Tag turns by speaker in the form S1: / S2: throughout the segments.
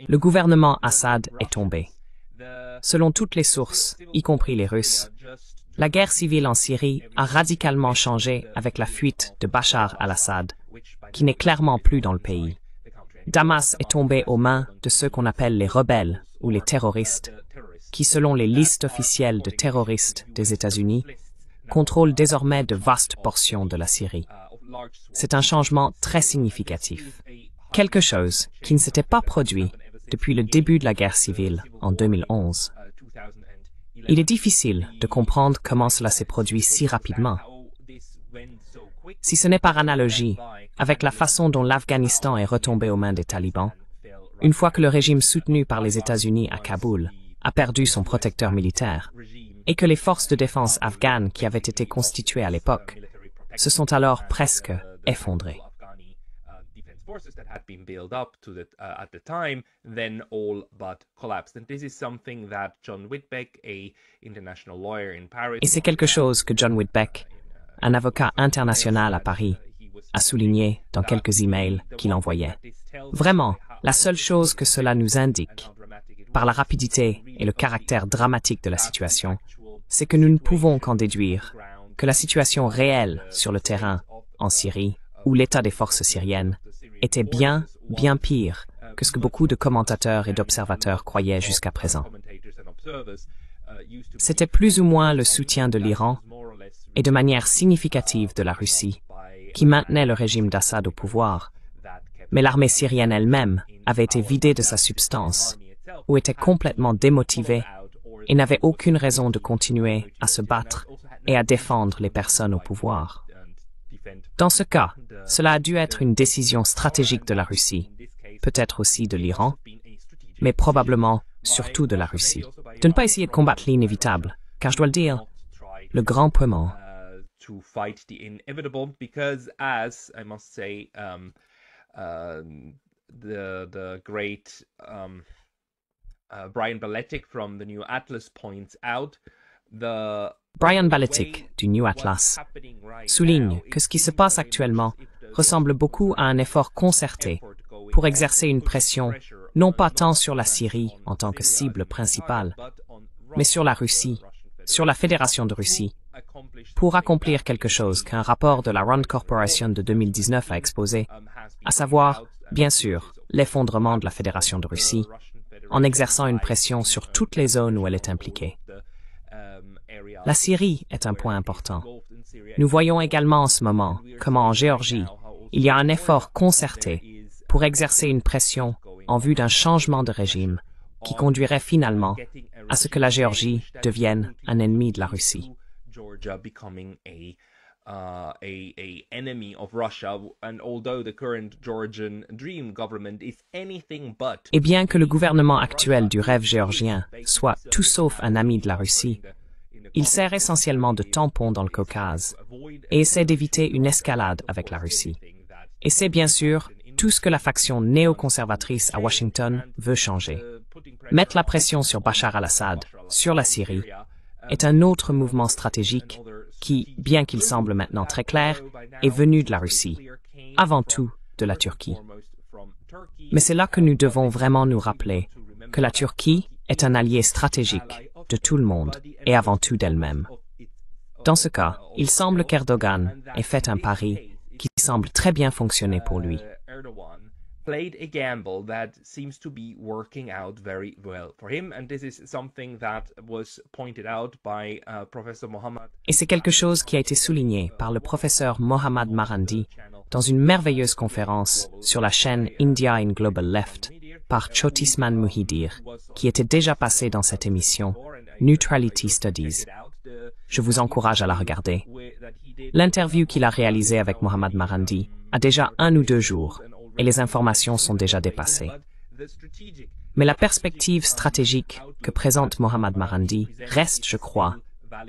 S1: Le gouvernement Assad est tombé. Selon toutes les sources, y compris les Russes, la guerre civile en Syrie a radicalement changé avec la fuite de Bachar al-Assad, qui n'est clairement plus dans le pays. Damas est tombé aux mains de ceux qu'on appelle les rebelles ou les terroristes, qui, selon les listes officielles de terroristes des États-Unis, contrôlent désormais de vastes portions de la Syrie. C'est un changement très significatif, quelque chose qui ne s'était pas produit depuis le début de la guerre civile en 2011. Il est difficile de comprendre comment cela s'est produit si rapidement. Si ce n'est par analogie avec la façon dont l'Afghanistan est retombé aux mains des talibans, une fois que le régime soutenu par les États-Unis à Kaboul a perdu son protecteur militaire, et que les forces de défense afghanes qui avaient été constituées à l'époque se sont alors presque effondrées. Et c'est quelque chose que John Whitbeck, un avocat international à Paris, a souligné dans quelques emails qu'il envoyait. Vraiment, la seule chose que cela nous indique, par la rapidité et le caractère dramatique de la situation, c'est que nous ne pouvons qu'en déduire que la situation réelle sur le terrain, en Syrie, où l'état des forces syriennes, était bien pire que ce que beaucoup de commentateurs et d'observateurs croyaient jusqu'à présent. C'était plus ou moins le soutien de l'Iran, et de manière significative de la Russie, qui maintenait le régime d'Assad au pouvoir, mais l'armée syrienne elle-même avait été vidée de sa substance, ou était complètement démotivée, et n'avait aucune raison de continuer à se battre et à défendre les personnes au pouvoir. Dans ce cas, cela a dû être une décision stratégique de la Russie, peut-être aussi de l'Iran, mais probablement surtout de la Russie, de ne pas essayer de combattre l'inévitable, car je dois le dire, le grand paiement
S2: to fight the inevitable, because as I must say, the great Brian Baletic from the New Atlas points out,
S1: Brian Baletic du New Atlas souligne que ce qui se passe actuellement ressemble beaucoup à un effort concerté pour exercer une pression non pas tant sur la Syrie en tant que cible principale, mais sur la Russie, sur la Fédération de Russie, pour accomplir quelque chose qu'un rapport de la Rand Corporation de 2019 a exposé, à savoir, bien sûr, l'effondrement de la Fédération de Russie, en exerçant une pression sur toutes les zones où elle est impliquée. La Syrie est un point important. Nous voyons également en ce moment comment en Géorgie, il y a un effort concerté pour exercer une pression en vue d'un changement de régime qui conduirait finalement à ce que la Géorgie devienne un ennemi de la Russie.
S2: Georgia becoming a enemy of Russia, and although the current Georgian Dream government is anything but.
S1: Et bien que le gouvernement actuel du rêve géorgien soit tout sauf un ami de la Russie, il sert essentiellement de tampon dans le Caucase et essaie d'éviter une escalade avec la Russie. Et c'est bien sûr tout ce que la faction néoconservatrice à Washington veut changer. Mettre la pression sur Bachar al-Assad, sur la Syrie, est un autre mouvement stratégique qui, bien qu'il semble maintenant très clair, est venu de la Russie, avant tout de la Turquie. Mais c'est là que nous devons vraiment nous rappeler que la Turquie est un allié stratégique de tout le monde et avant tout d'elle-même. Dans ce cas, il semble qu'Erdogan ait fait un pari qui semble très bien fonctionner pour lui.
S2: Played a gamble that seems to be working out very well for him, and this is something that was pointed out by Professor Mohammad.
S1: Et c'est quelque chose qui a été souligné par le professeur Mohammad Marandi dans une merveilleuse conférence sur la chaîne India in Global Left par Chotisman Muhidir, qui était déjà passé dans cette émission Neutrality Studies. Je vous encourage à la regarder. L'interview qu'il a réalisée avec Mohammad Marandi a déjà 1 ou 2 jours, et les informations sont déjà dépassées. Mais la perspective stratégique que présente Mohammad Marandi reste, je crois,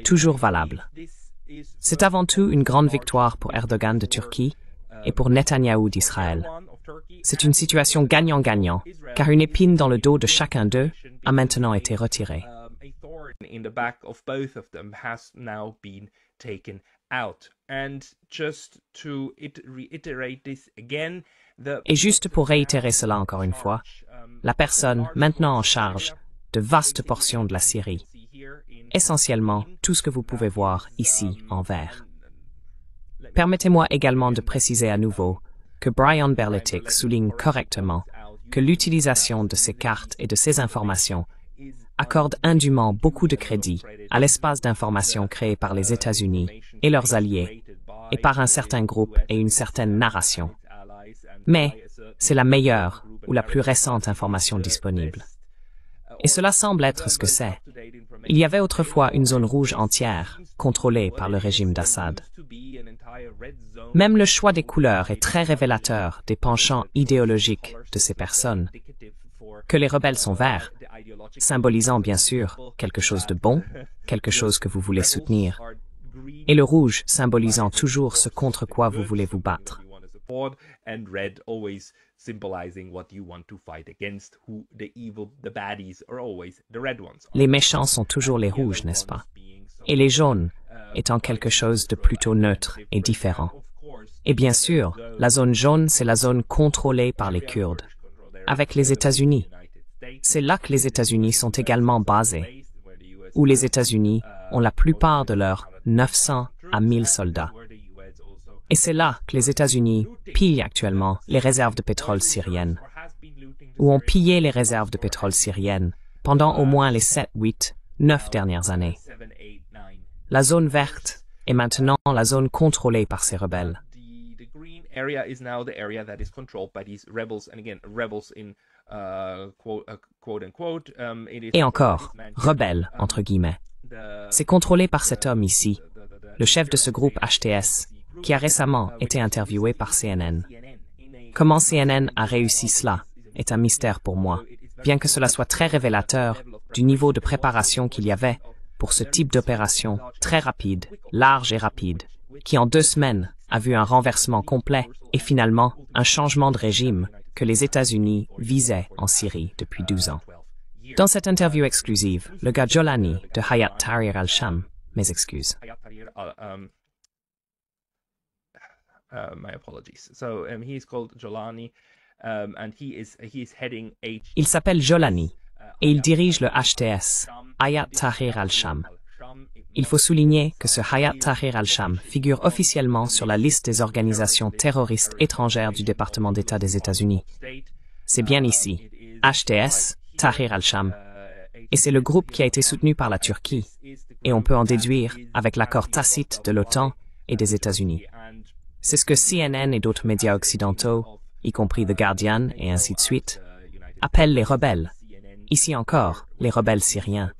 S1: toujours valable. C'est avant tout une grande victoire pour Erdogan de Turquie et pour Netanyahou d'Israël. C'est une situation gagnant-gagnant, car une épine dans le dos de chacun d'eux a maintenant été retirée.
S2: out. And just to reiterate this again,
S1: Et juste pour réitérer cela encore une fois, la personne maintenant en charge de vastes portions de la Syrie, essentiellement tout ce que vous pouvez voir ici en vert. Permettez-moi également de préciser à nouveau que Brian Berletic souligne correctement que l'utilisation de ces cartes et de ces informations accorde indûment beaucoup de crédit à l'espace d'information créé par les États-Unis et leurs alliés, et par un certain groupe et une certaine narration. Mais c'est la meilleure ou la plus récente information disponible. Et cela semble être ce que c'est. Il y avait autrefois une zone rouge entière, contrôlée par le régime d'Assad. Même le choix des couleurs est très révélateur des penchants idéologiques de ces personnes. Que les rebelles sont verts, symbolisant bien sûr quelque chose de bon, quelque chose que vous voulez soutenir, et le rouge symbolisant toujours ce contre quoi vous voulez vous battre.
S2: and red always symbolizing what you want to fight against, who the evil, the baddies are always the red ones.
S1: Les méchants sont toujours les rouges, n'est-ce pas? Et les jaunes étant quelque chose de plutôt neutre et différent. Et bien sûr, la zone jaune, c'est la zone contrôlée par les Kurdes, avec les États-Unis. C'est là que les États-Unis sont également basés, où les États-Unis ont la plupart de leurs 900 à 1000 soldats. Et c'est là que les États-Unis pillent actuellement les réserves de pétrole syriennes, ou ont pillé les réserves de pétrole syriennes pendant au moins les 7, 8, 9 dernières années. La zone verte est maintenant la zone contrôlée par ces rebelles.
S2: Area is now the area that is controlled by these rebels, and again, rebels in quote unquote.
S1: Et encore, rebelles, entre guillemets. C'est contrôlé par cet homme ici, le chef de ce groupe HTS, qui a récemment été interviewé par CNN. Comment CNN a réussi cela est un mystère pour moi, bien que cela soit très révélateur du niveau de préparation qu'il y avait pour ce type d'opération très rapide, large et rapide, qui en 2 semaines a vu un renversement complet et finalement un changement de régime que les États-Unis visaient en Syrie depuis 12 ans. Dans cette interview exclusive, le gars Jolani de Hayat Tahrir al-Sham, mes excuses.
S2: My apologies. So he is called Jolani, and he is heading
S1: Il s'appelle Jolani et il dirige le HTS, Hayat Tahrir al-Sham. Il faut souligner que ce Hayat Tahrir al-Sham figure officiellement sur la liste des organisations terroristes étrangères du département d'État des États-Unis. C'est bien ici, HTS, Tahrir al-Sham, et c'est le groupe qui a été soutenu par la Turquie, et on peut en déduire avec l'accord tacite de l'OTAN et des États-Unis. C'est ce que CNN et d'autres médias occidentaux, y compris The Guardian et ainsi de suite, appellent les rebelles. Ici encore, les rebelles syriens.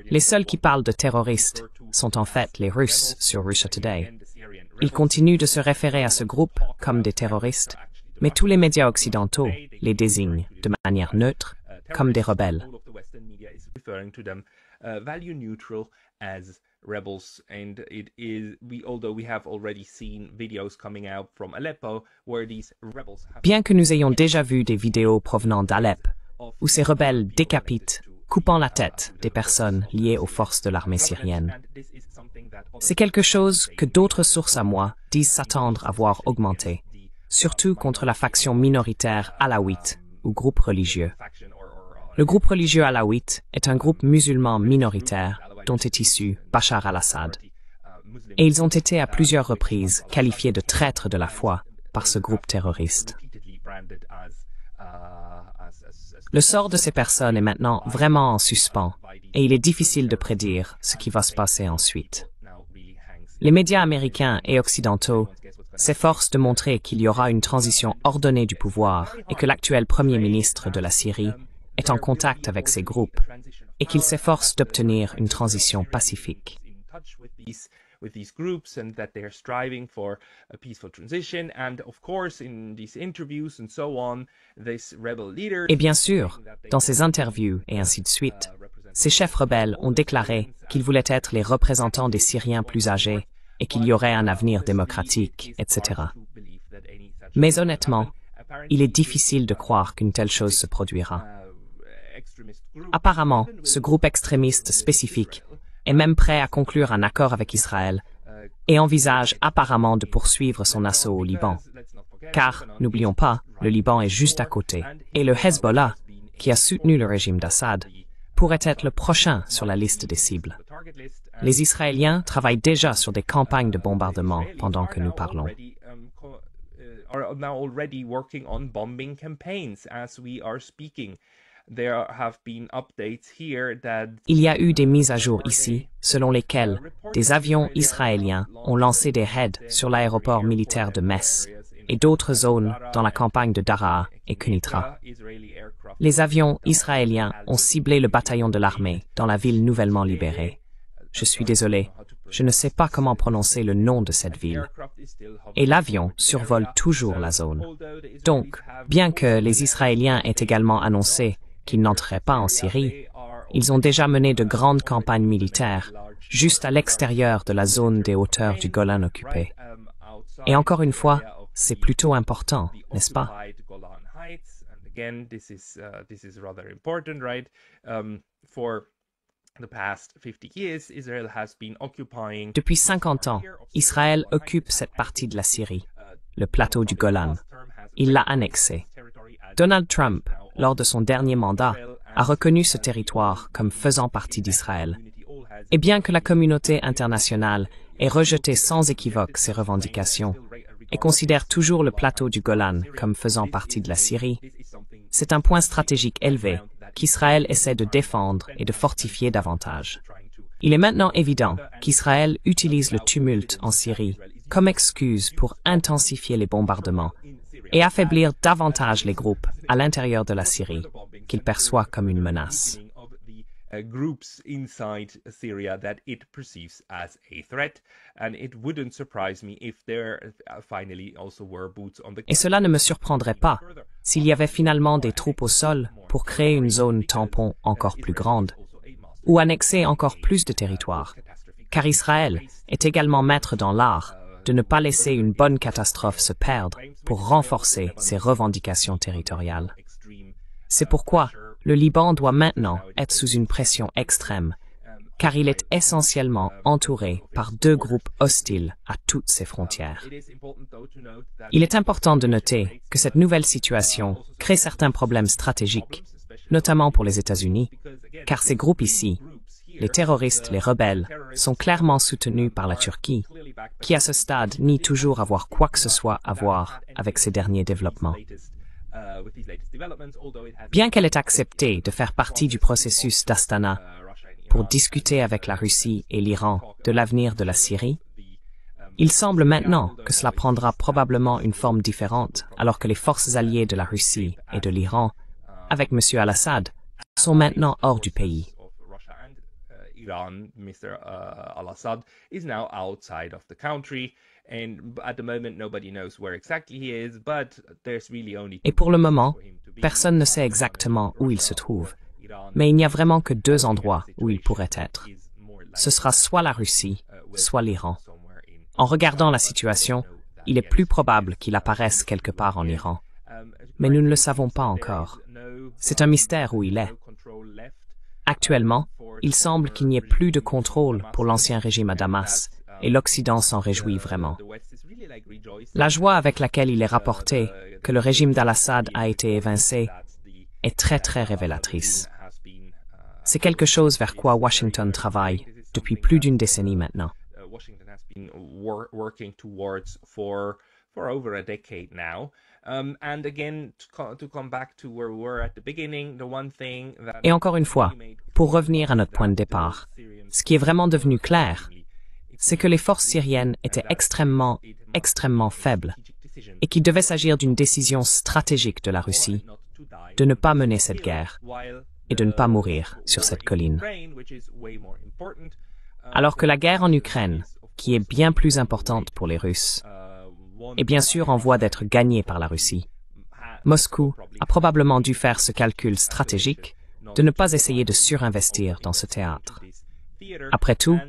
S1: Les seuls qui parlent de terroristes sont en fait les Russes sur Russia Today. Ils continuent de se référer à ce groupe comme des terroristes, mais tous les médias occidentaux les désignent de manière neutre comme des rebelles.
S2: Rebels, and it is although we have already seen videos coming out from Aleppo where these rebels have...
S1: Bien que nous ayons déjà vu des vidéos provenant d'Alep où ces rebelles décapitent, coupant la tête des personnes liées aux forces de l'armée syrienne. C'est quelque chose que d'autres sources à moi disent s'attendre à voir augmenter, surtout contre la faction minoritaire alawite ou groupe religieux. Le groupe religieux alawite est un groupe musulman minoritaire dont est issu Bachar al-Assad. Et ils ont été à plusieurs reprises qualifiés de traîtres de la foi par ce groupe terroriste. Le sort de ces personnes est maintenant vraiment en suspens et il est difficile de prédire ce qui va se passer ensuite. Les médias américains et occidentaux s'efforcent de montrer qu'il y aura une transition ordonnée du pouvoir et que l'actuel Premier ministre de la Syrie est en contact avec ces groupes et qu'il s'efforce d'obtenir une transition pacifique.
S2: With these groups and that they are striving for a peaceful transition, and of course in these interviews and so on, this rebel leader.
S1: Et bien sûr, dans ces interviews et ainsi de suite, ces chefs rebelles ont déclaré qu'ils voulaient être les représentants des Syriens plus âgés et qu'il y aurait un avenir démocratique, etc. Mais honnêtement, il est difficile de croire qu'une telle chose se produira. Apparemment, ce groupe extrémiste spécifique est même prêt à conclure un accord avec Israël et envisage apparemment de poursuivre son assaut au Liban. Car, n'oublions pas, le Liban est juste à côté, et le Hezbollah, qui a soutenu le régime d'Assad, pourrait être le prochain sur la liste des cibles. Les Israéliens travaillent déjà sur des campagnes de bombardement pendant que nous parlons.
S2: Are now already working on bombing campaigns as we are speaking. There have been updates here that
S1: Il y a eu des mises à jour ici, selon lesquelles des avions israéliens ont lancé des raids sur l'aéroport militaire de Metz et d'autres zones dans la campagne de Daraa et Kunitra. Les avions israéliens ont ciblé le bataillon de l'armée dans la ville nouvellement libérée. Je suis désolé, je ne sais pas comment prononcer le nom de cette ville. Et l'avion survole toujours la zone. Donc, bien que les Israéliens aient également annoncé qu'ils n'entreraient pas en Syrie, ils ont déjà mené de grandes campagnes militaires juste à l'extérieur de la zone des hauteurs du Golan occupée. Et encore une fois, c'est plutôt important, n'est-ce pas? Depuis 50 ans, Israël occupe cette partie de la Syrie, le plateau du Golan. Il l'a annexé. Donald Trump, lors de son dernier mandat, a reconnu ce territoire comme faisant partie d'Israël. Et bien que la communauté internationale ait rejeté sans équivoque ces revendications et considère toujours le plateau du Golan comme faisant partie de la Syrie, c'est un point stratégique élevé qu'Israël essaie de défendre et de fortifier davantage. Il est maintenant évident qu'Israël utilise le tumulte en Syrie comme excuse pour intensifier les bombardements et affaiblir davantage les groupes à l'intérieur de la Syrie qu'il perçoit comme une menace.
S2: Groups inside Syria that it perceives as a threat, and it wouldn't surprise me if there finally also were boots on the ground.
S1: Et cela ne me surprendrait pas s'il y avait finalement des troupes au sol pour créer une zone tampon encore plus grande, ou annexer encore plus de territoire, car Israël est également maître dans l'art de ne pas laisser une bonne catastrophe se perdre pour renforcer ses revendications territoriales. C'est pourquoi le Liban doit maintenant être sous une pression extrême, car il est essentiellement entouré par deux groupes hostiles à toutes ses frontières. Il est important de noter que cette nouvelle situation crée certains problèmes stratégiques, notamment pour les États-Unis, car ces groupes ici, les terroristes, les rebelles, sont clairement soutenus par la Turquie, qui à ce stade nie toujours avoir quoi que ce soit à voir avec ces derniers développements. Bien qu'elle ait accepté de faire partie du processus d'Astana pour discuter avec la Russie et l'Iran de l'avenir de la Syrie, il semble maintenant que cela prendra probablement une forme différente alors que les forces alliées de la Russie et de l'Iran, avec M. al-Assad, sont maintenant hors du pays.
S2: Iran, Mr. al-Assad is now outside of the country, and at the moment nobody knows where exactly he is, but there's really only...
S1: Et pour le moment, personne ne sait exactement où il se trouve, mais il n'y a vraiment que deux endroits où il pourrait être. Ce sera soit la Russie, soit l'Iran. En regardant la situation, il est plus probable qu'il apparaisse quelque part en Iran. Mais nous ne le savons pas encore. C'est un mystère où il est. Actuellement, il semble qu'il n'y ait plus de contrôle pour l'ancien régime à Damas, et l'Occident s'en réjouit vraiment. La joie avec laquelle il est rapporté que le régime d'al-Assad a été évincé est très révélatrice. C'est quelque chose vers quoi Washington travaille depuis plus d'une décennie maintenant. Et encore une fois, pour revenir à notre point de départ, ce qui est vraiment devenu clair, c'est que les forces syriennes étaient extrêmement faibles et qu'il devait s'agir d'une décision stratégique de la Russie de ne pas mener cette guerre et de ne pas mourir sur cette colline. Alors que la guerre en Ukraine, qui est bien plus importante pour les Russes, est bien sûr en voie d'être gagnée par la Russie, Moscou a probablement dû faire ce calcul stratégique de ne pas essayer de surinvestir dans ce théâtre. Après tout,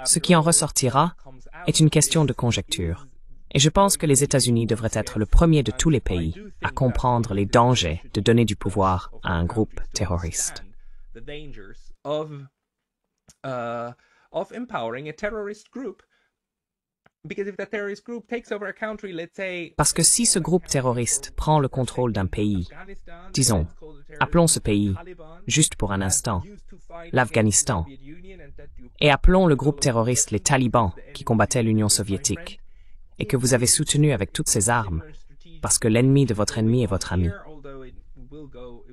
S1: ce qui en ressortira est une question de conjecture, et je pense que les États-Unis devraient être le premier de tous les pays à comprendre les dangers de donner du pouvoir à un groupe terroriste.
S2: Of empowering a terrorist group.
S1: Parce que si ce groupe terroriste prend le contrôle d'un pays, disons, appelons ce pays, juste pour un instant, l'Afghanistan, et appelons le groupe terroriste les talibans qui combattaient l'Union soviétique, et que vous avez soutenu avec toutes ces armes, parce que l'ennemi de votre ennemi est votre ami.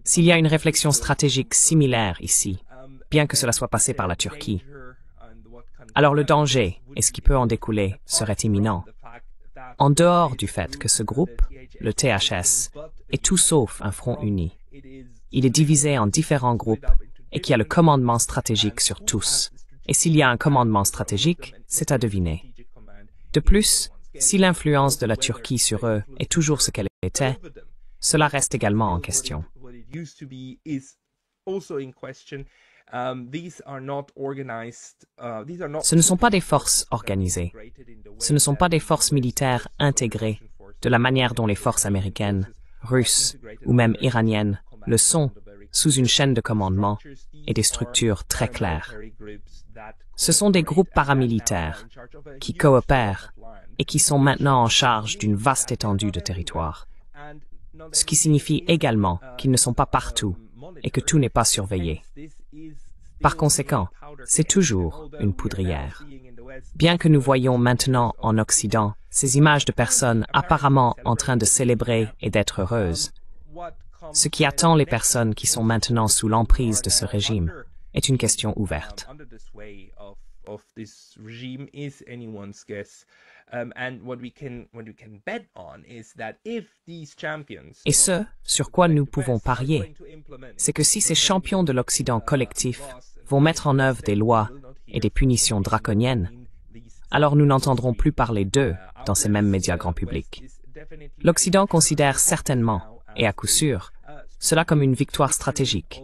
S1: S'il y a une réflexion stratégique similaire ici, bien que cela soit passé par la Turquie, alors le danger, et ce qui peut en découler, serait imminent. En dehors du fait que ce groupe, le THS, est tout sauf un front uni. Il est divisé en différents groupes et qui a le commandement stratégique sur tous. Et s'il y a un commandement stratégique, c'est à deviner. De plus, si l'influence de la Turquie sur eux est toujours ce qu'elle était, cela reste également en question. Ce ne sont pas des forces organisées. Ce ne sont pas des forces militaires intégrées de la manière dont les forces américaines, russes ou même iraniennes le sont, sous une chaîne de commandement et des structures très claires. Ce sont des groupes paramilitaires qui coopèrent et qui sont maintenant en charge d'une vaste étendue de territoire. Ce qui signifie également qu'ils ne sont pas partout et que tout n'est pas surveillé. Par conséquent, c'est toujours une poudrière. Bien que nous voyons maintenant en Occident ces images de personnes apparemment en train de célébrer et d'être heureuses, ce qui attend les personnes qui sont maintenant sous l'emprise de ce régime est une question ouverte. Et ce, sur quoi nous pouvons parier, c'est que si ces champions de l'Occident collectif vont mettre en œuvre des lois et des punitions draconiennes, alors nous n'entendrons plus parler d'eux dans ces mêmes médias grand public. L'Occident considère certainement, et à coup sûr, cela comme une victoire stratégique,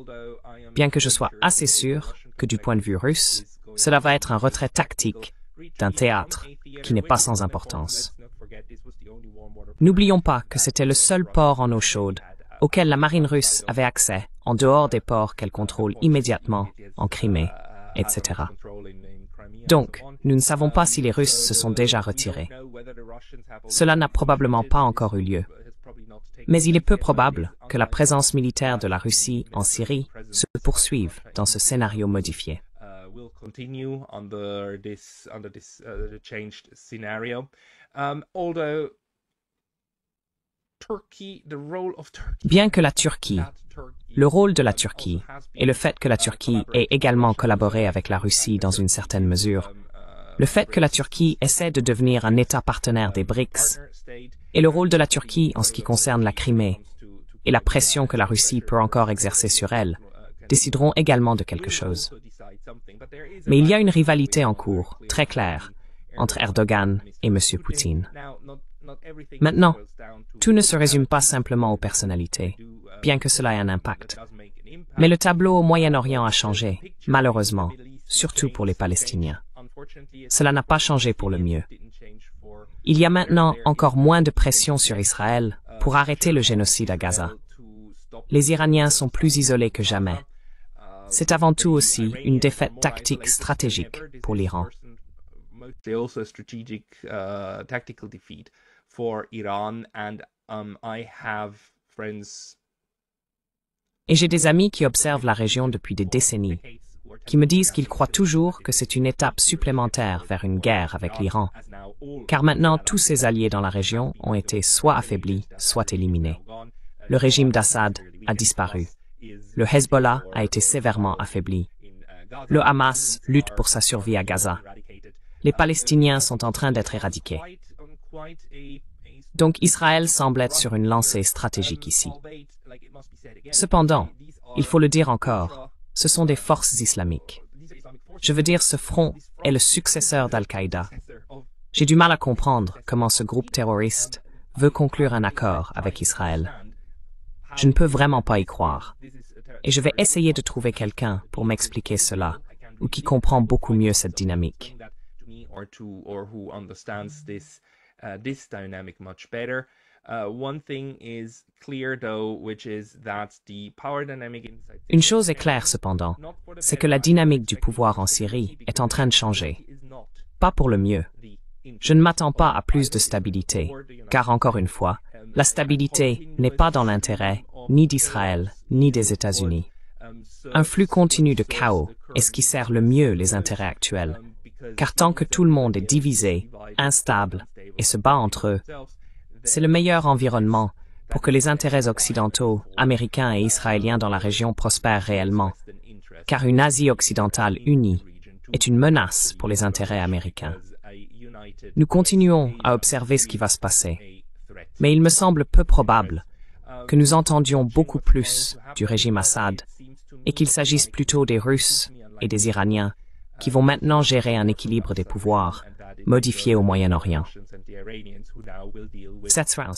S1: bien que je sois assez sûr que du point de vue russe, cela va être un retrait tactique d'un théâtre qui n'est pas sans importance. N'oublions pas que c'était le seul port en eau chaude auquel la marine russe avait accès en dehors des ports qu'elle contrôle immédiatement en Crimée, etc. Donc, nous ne savons pas si les Russes se sont déjà retirés. Cela n'a probablement pas encore eu lieu. Mais il est peu probable que la présence militaire de la Russie en Syrie se poursuive dans ce scénario modifié. Bien que la Turquie, le rôle de la Turquie et le fait que la Turquie ait également collaboré avec la Russie dans une certaine mesure, le fait que la Turquie essaie de devenir un État partenaire des BRICS et le rôle de la Turquie en ce qui concerne la Crimée et la pression que la Russie peut encore exercer sur elle, décideront également de quelque chose. Mais il y a une rivalité en cours, très claire, entre Erdogan et M. Poutine. Maintenant, tout ne se résume pas simplement aux personnalités, bien que cela ait un impact. Mais le tableau au Moyen-Orient a changé, malheureusement, surtout pour les Palestiniens. Cela n'a pas changé pour le mieux. Il y a maintenant encore moins de pression sur Israël pour arrêter le génocide à Gaza. Les Iraniens sont plus isolés que jamais. C'est avant tout aussi une défaite tactique stratégique pour l'Iran. Et j'ai des amis qui observent la région depuis des décennies, qui me disent qu'ils croient toujours que c'est une étape supplémentaire vers une guerre avec l'Iran, car maintenant tous ses alliés dans la région ont été soit affaiblis, soit éliminés. Le régime d'Assad a disparu. Le Hezbollah a été sévèrement affaibli. Le Hamas lutte pour sa survie à Gaza. Les Palestiniens sont en train d'être éradiqués. Donc Israël semble être sur une lancée stratégique ici. Cependant, il faut le dire encore, ce sont des forces islamiques. Je veux dire, ce front est le successeur d'Al-Qaïda. J'ai du mal à comprendre comment ce groupe terroriste veut conclure un accord avec Israël. Je ne peux vraiment pas y croire. Et je vais essayer de trouver quelqu'un pour m'expliquer cela, ou qui comprend beaucoup mieux cette dynamique. Une chose est claire cependant, c'est que la dynamique du pouvoir en Syrie est en train de changer. Pas pour le mieux. Je ne m'attends pas à plus de stabilité, car encore une fois, la stabilité n'est pas dans l'intérêt ni d'Israël ni des États-Unis. Un flux continu de chaos est ce qui sert le mieux les intérêts actuels, car tant que tout le monde est divisé, instable et se bat entre eux, c'est le meilleur environnement pour que les intérêts occidentaux, américains et israéliens dans la région prospèrent réellement, car une Asie occidentale unie est une menace pour les intérêts américains. Nous continuons à observer ce qui va se passer, mais il me semble peu probable que nous entendions beaucoup plus du régime Assad et qu'il s'agisse plutôt des Russes et des Iraniens qui vont maintenant gérer un équilibre des pouvoirs modifié au Moyen-Orient. Cette sera